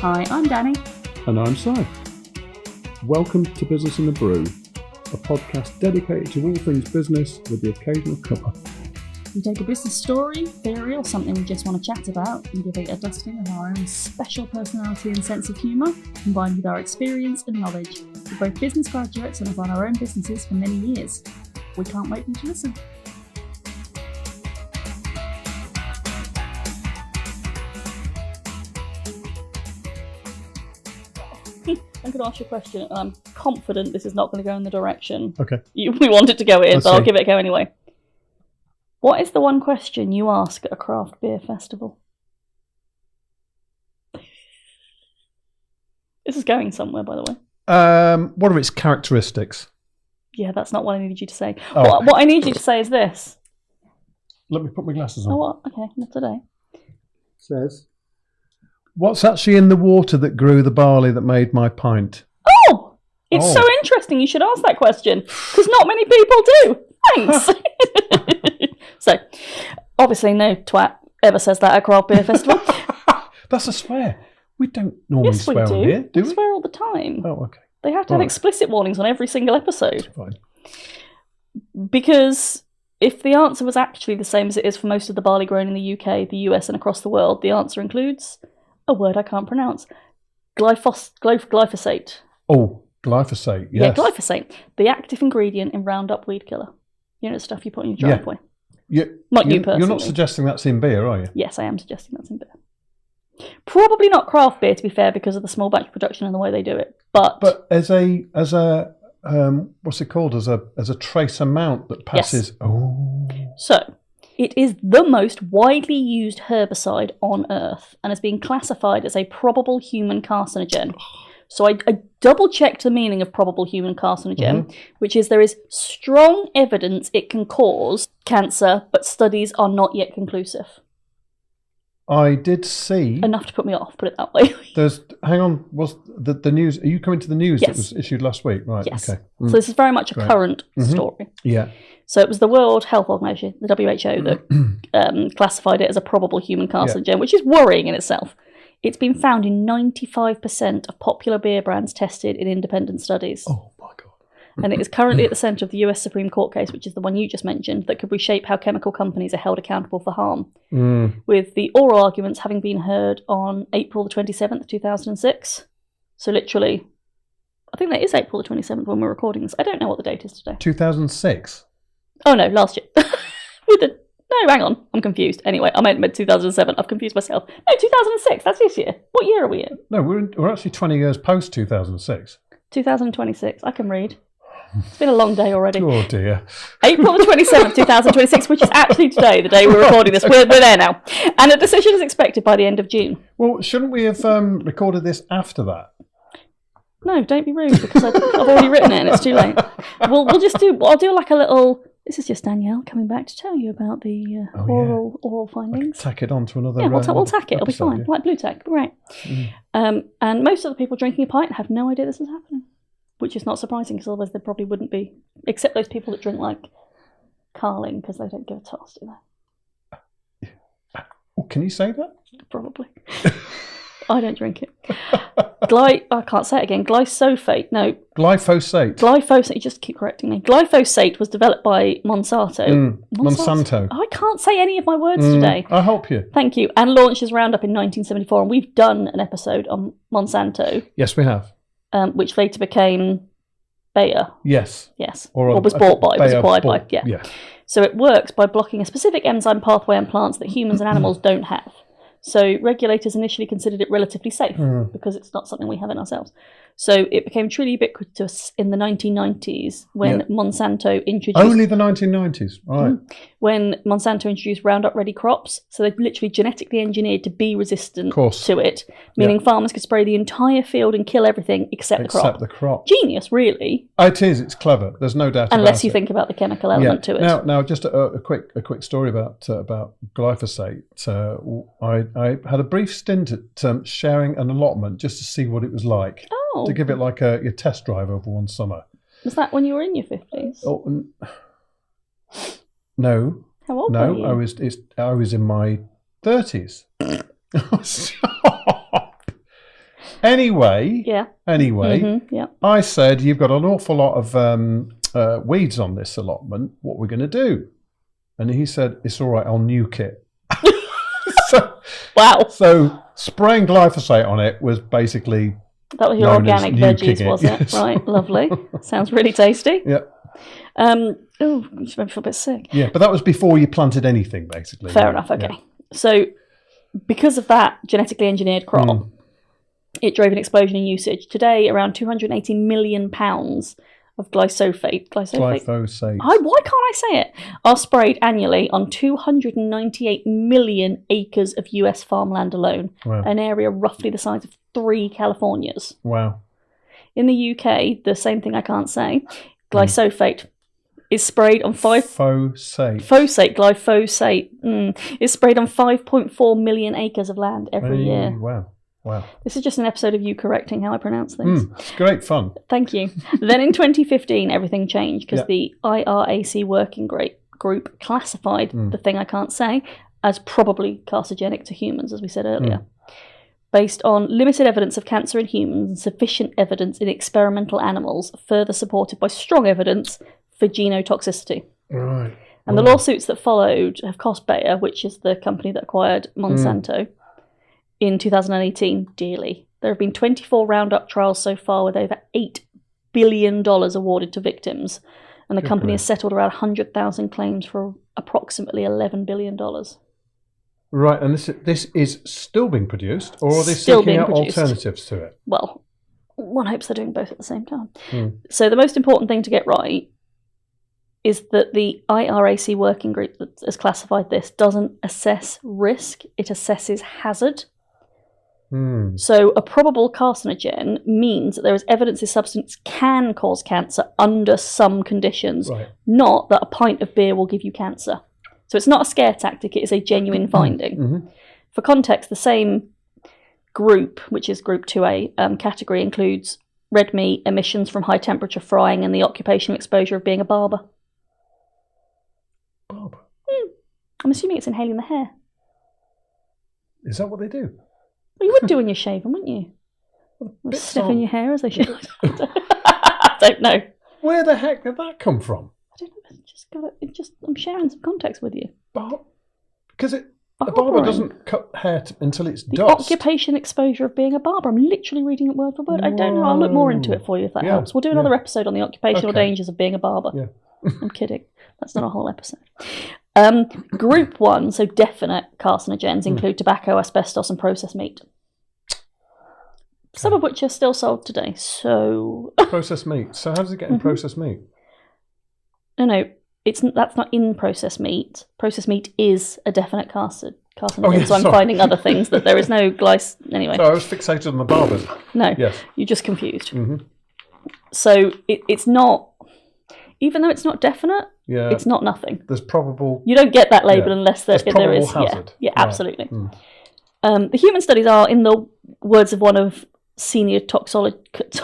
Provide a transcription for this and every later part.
Hi, I'm Danny. And I'm Si. Welcome to Business in the Brew, a podcast dedicated to all things business with the occasional cuppa. We take a business story, theory, or something we just want to chat about and give it a dusting of our own special personality and sense of humour, combined with our experience and knowledge. We're both business graduates and have run our own businesses for many years. We can't wait for you to listen. I'm going to ask you a question, and I'm confident this is not going to go in the direction we want it to go in, but I'll give it a go anyway. What is the one question you ask at a craft beer festival? This is going somewhere, by the way. What are its characteristics? Yeah, that's not what I needed you to say. Oh. What I need you to say is this. Let me put my glasses on. Oh, what? Okay, not today. It says, what's actually in the water that grew the barley that made my pint? Oh! It's so interesting you should ask that question, because not many people do. Thanks! So, obviously no twat ever says that at a craft beer festival. That's a swear. We don't normally swear on here, do we? We swear all the time. Oh, okay. They have to have explicit warnings on every single episode. Fine. Because if the answer was actually the same as it is for most of the barley grown in the UK, the US and across the world, the answer includes a word I can't pronounce. Glyphosate. Oh, glyphosate, yes. Yeah, glyphosate. The active ingredient in Roundup weed killer. You know, the stuff you put in your driveway. Not you personally. You're not suggesting that's in beer, are you? Yes, I am suggesting that's in beer. Probably not craft beer, to be fair, because of the small batch production and the way they do it. But as a what's it called? As a trace amount that passes. Yes. Oh. So it is the most widely used herbicide on Earth and has been classified as a probable human carcinogen. So I double-checked the meaning of probable human carcinogen, which is there is strong evidence it can cause cancer, but studies are not yet conclusive. I did see... Enough to put me off, put it that way. Hang on, was the news... Are you coming to the news that was issued last week? Right, yes. Okay. So this is very much a current story. Yeah. So it was the World Health Organization, the WHO, that classified it as a probable human carcinogen, which is worrying in itself. It's been found in 95% of popular beer brands tested in independent studies. Oh, my God. And it is currently at the centre of the US Supreme Court case, which is the one you just mentioned, that could reshape how chemical companies are held accountable for harm. With the oral arguments having been heard on April the 27th, 2006. So literally, I think that is April the 27th when we're recording this. I don't know what the date is today. 2006? Oh, no, last year. No, hang on. I'm confused. Anyway, I meant 2007. I've confused myself. No, 2006. That's this year. What year are we in? No, we're actually 20 years post 2006. 2026. I can read. It's been a long day already. Oh, dear. April the 27th, 2026, which is actually today, the day we're recording this. We're there now. And a decision is expected by the end of June. Well, shouldn't we have recorded this after that? No, don't be rude, because I've already written it and it's too late. I'll do like a little... This is just Danielle coming back to tell you about the oral findings. Tack it on to another. Yeah, we'll tack it. It'll be fine. Yeah. Like blue tack. Right. And most of the people drinking a pint have no idea this is happening, which is not surprising because otherwise they probably wouldn't be. Except those people that drink like Carling because they don't give a toss, do they? Oh, can you say that? Probably. I don't drink it. I can't say it again. Glyphosate. No. Glyphosate. You just keep correcting me. Glyphosate was developed by Monsanto. Monsanto. I can't say any of my words today. I'll help you. Thank you. And launched as Roundup in 1974. And we've done an episode on Monsanto. Yes, we have. Which later became Bayer. Yes. Or was bought by. Was acquired by. Yeah. Yeah. So it works by blocking a specific enzyme pathway in plants that humans and animals don't have. So regulators initially considered it relatively safe because it's not something we have in ourselves. So it became truly ubiquitous in the 1990s when Monsanto introduced... Only the 1990s, right. When Monsanto introduced Roundup Ready crops. So they literally genetically engineered to be resistant to it, meaning farmers could spray the entire field and kill everything except the crop. Genius, really. It is. It's clever. There's no doubt about it. Unless you think about the chemical element to it. Now, just a quick story about glyphosate. I had a brief stint at sharing an allotment just to see what it was like. Oh. To give it like a test drive over one summer. Was that when you were in your 50s? Oh, no. How old were you? I was in my 30s. Stop. Anyway, Yeah. Yeah. I said, you've got an awful lot of weeds on this allotment. What we're going to do? And he said, it's all right, I'll nuke it. Wow. So spraying glyphosate on it was basically... That was your organic veggies, it. was it? Yes. Right, lovely. Sounds really tasty. Yeah. Oh, you should make me feel a bit sick. Yeah, but that was before you planted anything, basically. Fair enough, okay. Yeah. So, because of that genetically engineered crop, it drove an explosion in usage. Today, around 280 million pounds of glyphosate. Why can't I say it? Are sprayed annually on 298 million acres of US farmland alone. Wow. An area roughly the size of 3 Californias. Wow. In the UK, the same thing I can't say, glyphosate is sprayed on Glyphosate is sprayed on 5.4 million acres of land every year. Wow. This is just an episode of you correcting how I pronounce things. It's great fun. Thank you. Then in 2015, everything changed because the IRAC working group classified the thing I can't say as probably carcinogenic to humans, as we said earlier. Based on limited evidence of cancer in humans and sufficient evidence in experimental animals, further supported by strong evidence for genotoxicity. Right. And the lawsuits that followed have cost Bayer, which is the company that acquired Monsanto, in 2018 dearly. There have been 24 Roundup trials so far with over $8 billion awarded to victims, and the company has settled around 100,000 claims for approximately $11 billion. Right, and this is still being produced, or are they seeking out alternatives to it? Well, one hopes they're doing both at the same time. So the most important thing to get right is that the IRAC working group that has classified this doesn't assess risk, it assesses hazard. So a probable carcinogen means that there is evidence this substance can cause cancer under some conditions, not that a pint of beer will give you cancer. So it's not a scare tactic, it is a genuine finding. For context, the same group, which is Group 2A category, includes red meat, emissions from high temperature frying, and the occupational exposure of being a barber. Barber? I'm assuming it's inhaling the hair. Is that what they do? Well, you would do when you're shaving, wouldn't you? Sniffing your hair as they should. I don't know. Where the heck did that come from? I don't know. I'm sharing some context with you. Because a barber doesn't cut hair until it's the dust. Occupation exposure of being a barber. I'm literally reading it word for word. I don't know. I'll look more into it for you if that helps. We'll do another episode on the occupational dangers of being a barber. Yeah. I'm kidding. That's not a whole episode. Group 1, so definite carcinogens, include tobacco, asbestos, and processed meat. Some of which are still sold today. So processed meat. So how does it get in processed meat? No. That's not in processed meat. Processed meat is a definite carcinogen. So I'm finding other things that there is no anyway. So I was fixated on the barbers. No. Yes. You're just confused. So it's not, even though it's not definite, it's not nothing. There's probable... You don't get that label unless there is... hazard. Yeah, absolutely. The human studies are, in the words of one of senior toxicologist,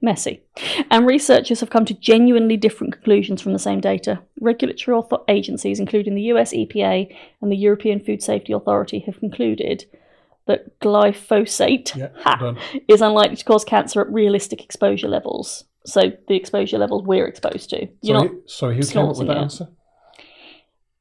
messy. And researchers have come to genuinely different conclusions from the same data. Regulatory agencies, including the US EPA and the European Food Safety Authority, have concluded that glyphosate is unlikely to cause cancer at realistic exposure levels. So the exposure levels we're exposed to. Sorry, who came up with that answer?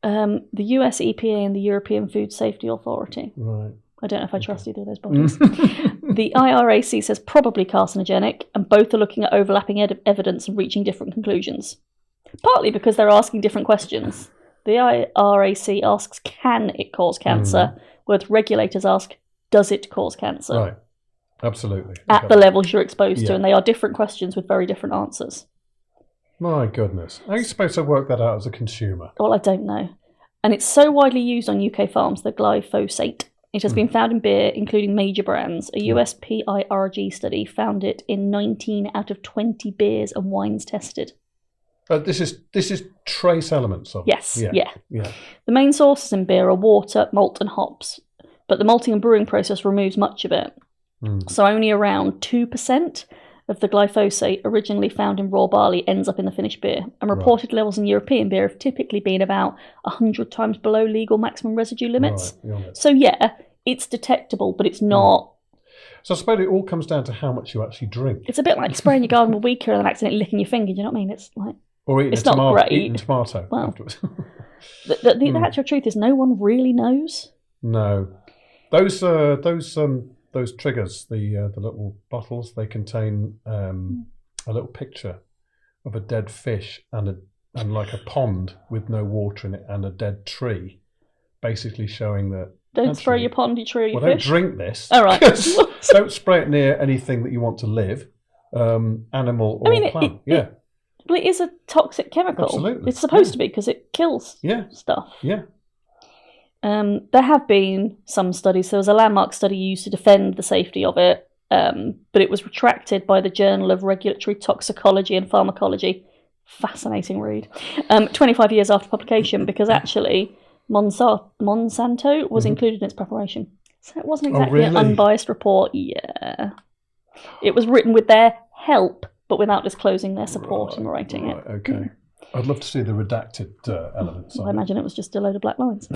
The US EPA and the European Food Safety Authority. Right. I don't know if I trust either of those bodies. The IRAC says probably carcinogenic, and both are looking at overlapping evidence and reaching different conclusions. Partly because they're asking different questions. The IRAC asks, can it cause cancer? Whereas regulators ask, does it cause cancer? Right, absolutely. At the levels you're exposed to, and they are different questions with very different answers. My goodness. How are you supposed to work that out as a consumer? Well, I don't know. And it's so widely used on UK farms, the glyphosate. It has been found in beer, including major brands. A US PIRG study found it in 19 out of 20 beers and wines tested. This is trace elements of it. Yes, yeah. The main sources in beer are water, malt and hops, but the malting and brewing process removes much of it. So only around 2% of the glyphosate originally found in raw barley ends up in the finished beer, and reported levels in European beer have typically been about 100 times below legal maximum residue limits. So it's detectable, but it's not. So I suppose it all comes down to how much you actually drink. It's a bit like spraying your garden with weed killer and then accidentally licking your finger. Do you know what I mean? It's like, or eating it's a tomato, not great. Eating tomato afterwards. The actual truth is, no one really knows. No, those triggers, the little bottles, they contain a little picture of a dead fish and like a pond with no water in it and a dead tree, basically showing that. Don't spray your pondy tree or your fish. fish. Don't drink this. All right. Don't spray it near anything that you want to live, animal or plant. Well, it is a toxic chemical. Absolutely. It's supposed to be because it kills stuff. Yeah. There have been some studies. There was a landmark study used to defend the safety of it, but it was retracted by the Journal of Regulatory Toxicology and Pharmacology. Fascinating read. 25 years after publication, because actually Monsanto was included in its preparation. So it wasn't exactly an unbiased report. Yeah. It was written with their help, but without disclosing their support in writing it. Okay. I'd love to see the redacted elements. I imagine it was just a load of black lines.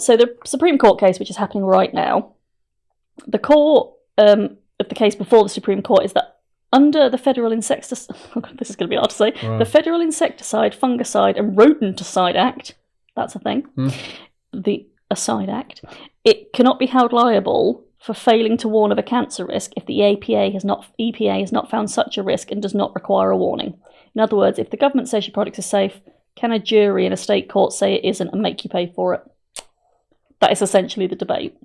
So the Supreme Court case, which is happening right now, the core of the case before the Supreme Court is that under the Federal Insecticide, this is going to be hard to say, the Federal Insecticide, Fungicide and Rodenticide Act, that's a thing, the ASIDE Act, it cannot be held liable for failing to warn of a cancer risk if the EPA has not found such a risk and does not require a warning. In other words, if the government says your product is safe, can a jury in a state court say it isn't and make you pay for it? That is essentially the debate.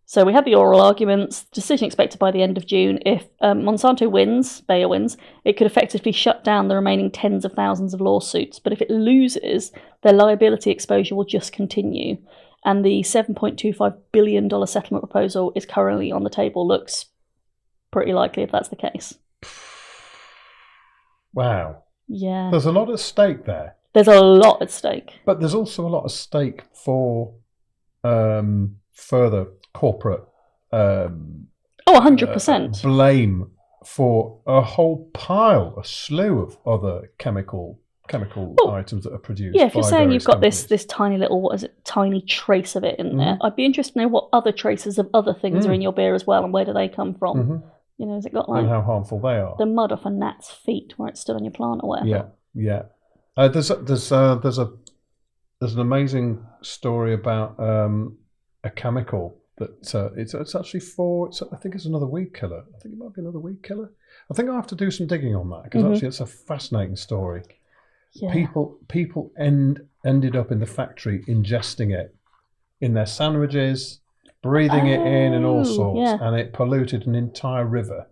So we had the oral arguments, decision expected by the end of June. If Monsanto wins, Bayer wins, it could effectively shut down the remaining tens of thousands of lawsuits. But if it loses, their liability exposure will just continue. And the $7.25 billion settlement proposal is currently on the table. Looks pretty likely if that's the case. Wow. Yeah. There's a lot at stake there. There's a lot at stake. But there's also a lot at stake for further corporate 100%. Blame for a slew of other chemical items that are produced. Yeah, if you're saying you've got companies. this tiny little, tiny trace of it in there, I'd be interested to know what other traces of other things are in your beer as well, and where do they come from? You know, has it got and how harmful they are? The mud off a gnat's feet where it's stood on your plant or whatever? Yeah. There's an amazing story about a chemical that it's actually I think it's another weed killer. I think it might be another weed killer. I think I have to do some digging on that because actually it's a fascinating story. Yeah. People ended up in the factory ingesting it in their sandwiches, breathing it in and all sorts, and it polluted an entire river.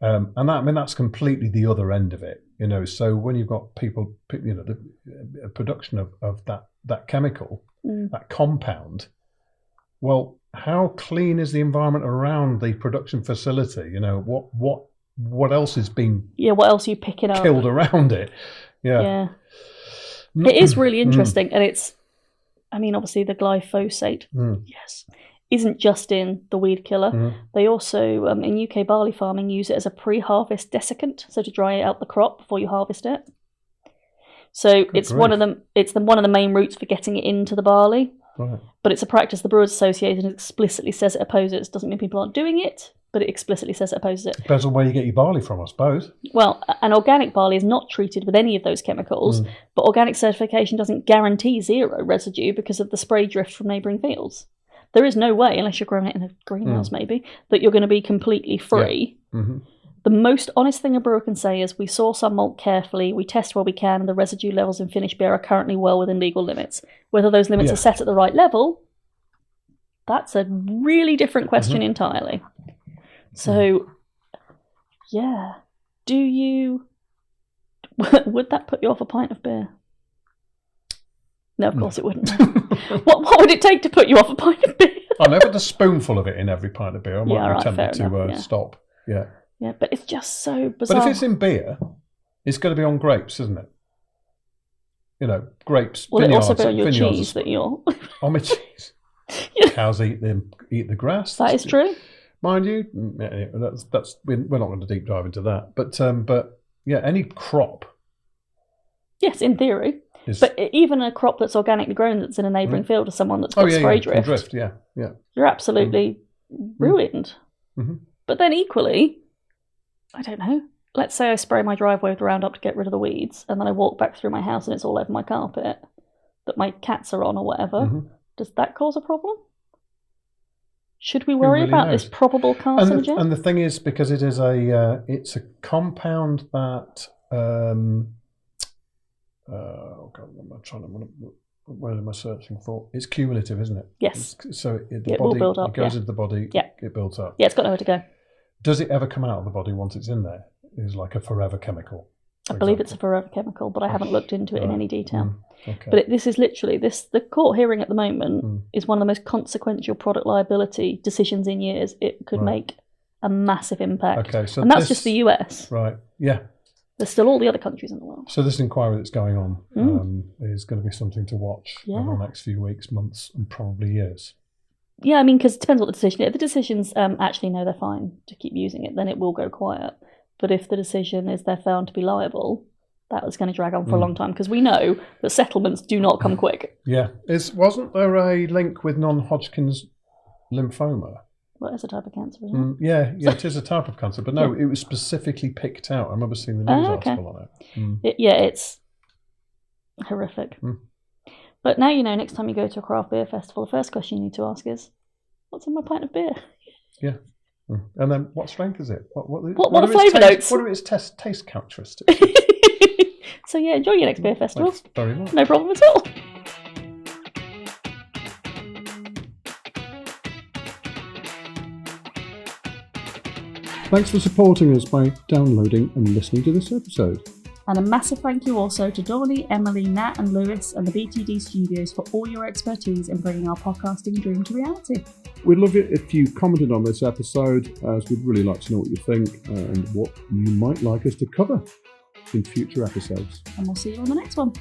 And that's completely the other end of it, you know. So when you've got people, you know, the production of that chemical, that compound, well, how clean is the environment around the production facility? You know, what else is being what else are you picking up killed around it? Yeah. It is really interesting, and it's, I mean, obviously the glyphosate, isn't just in the weed killer. They also, in UK barley farming, use it as a pre-harvest desiccant, so to dry out the crop before you harvest it. So it's one of the main routes for getting it into the barley. Right. But it's a practice the Brewers Association explicitly says it opposes. Doesn't mean people aren't doing it, but it explicitly says it opposes it. Depends on where you get your barley from, I suppose. Well, an organic barley is not treated with any of those chemicals, but organic certification doesn't guarantee zero residue because of the spray drift from neighbouring fields. There is no way, unless you're growing it in a greenhouse maybe, that you're going to be completely free. Yeah. The most honest thing a brewer can say is we source our malt carefully, we test where we can, and the residue levels in finished beer are currently well within legal limits. Whether those limits are set at the right level, that's a really different question entirely. So, do you... Would that put you off a pint of beer? No, of course it wouldn't. What would it take to put you off a pint of beer? I never put a spoonful of it in every pint of beer. I might be tempted to stop. Yeah. Yeah, but it's just so bizarre. But if it's in beer, it's going to be on grapes, isn't it? You know, grapes. Will it also be on your cheese that you're... On my cheese. Cows eat the grass. That is true. Mind you, we're not going to deep dive into that. But yeah, any crop Yes, in theory. But even a crop that's organically grown that's in a neighbouring field to someone that's got spray drift, you're absolutely ruined. Mm-hmm. But then equally, I don't know, let's say I spray my driveway with Roundup to get rid of the weeds, and then I walk back through my house and it's all over my carpet that my cats are on or whatever. Mm-hmm. Does that cause a problem? Should we worry about this probable carcinogen? And the thing is, because it is it's a compound that what am I searching for? It's cumulative, isn't it? Yes. So it will build up. It goes into the body. Yeah. It builds up. Yeah, it's got nowhere to go. Does it ever come out of the body once it's in there? It's like a forever chemical. I believe it's a forever chemical, but I haven't looked into it in any detail. Okay. But this is literally the court hearing at the moment is one of the most consequential product liability decisions in years. It could make a massive impact. Okay, so and that's just the US. Right. Yeah. There's still all the other countries in the world. So this inquiry that's going on is going to be something to watch over the next few weeks, months, and probably years. Yeah, I mean, because it depends what the decision is. If the decision's actually no, they're fine to keep using it, then it will go quiet. But if the decision is they're found to be liable, that was going to drag on for a long time, because we know that settlements do not come quick. Yeah. Wasn't there a link with non-Hodgkin's lymphoma? Well, it's a type of cancer, isn't it? Yeah, it is a type of cancer. But no, it was specifically picked out. I remember seeing the news article on it. It's horrific. But now you know, next time you go to a craft beer festival, the first question you need to ask is, what's in my pint of beer? Yeah. And then what strength is it? What are flavour notes? What are its taste characteristics? So yeah, enjoy your next beer festival. Thanks very much. No problem at all. Thanks for supporting us by downloading and listening to this episode. And a massive thank you also to Dolly, Emily, Nat and Lewis and the BTD Studios for all your expertise in bringing our podcasting dream to reality. We'd love it if you commented on this episode, as we'd really like to know what you think and what you might like us to cover in future episodes. And we'll see you on the next one.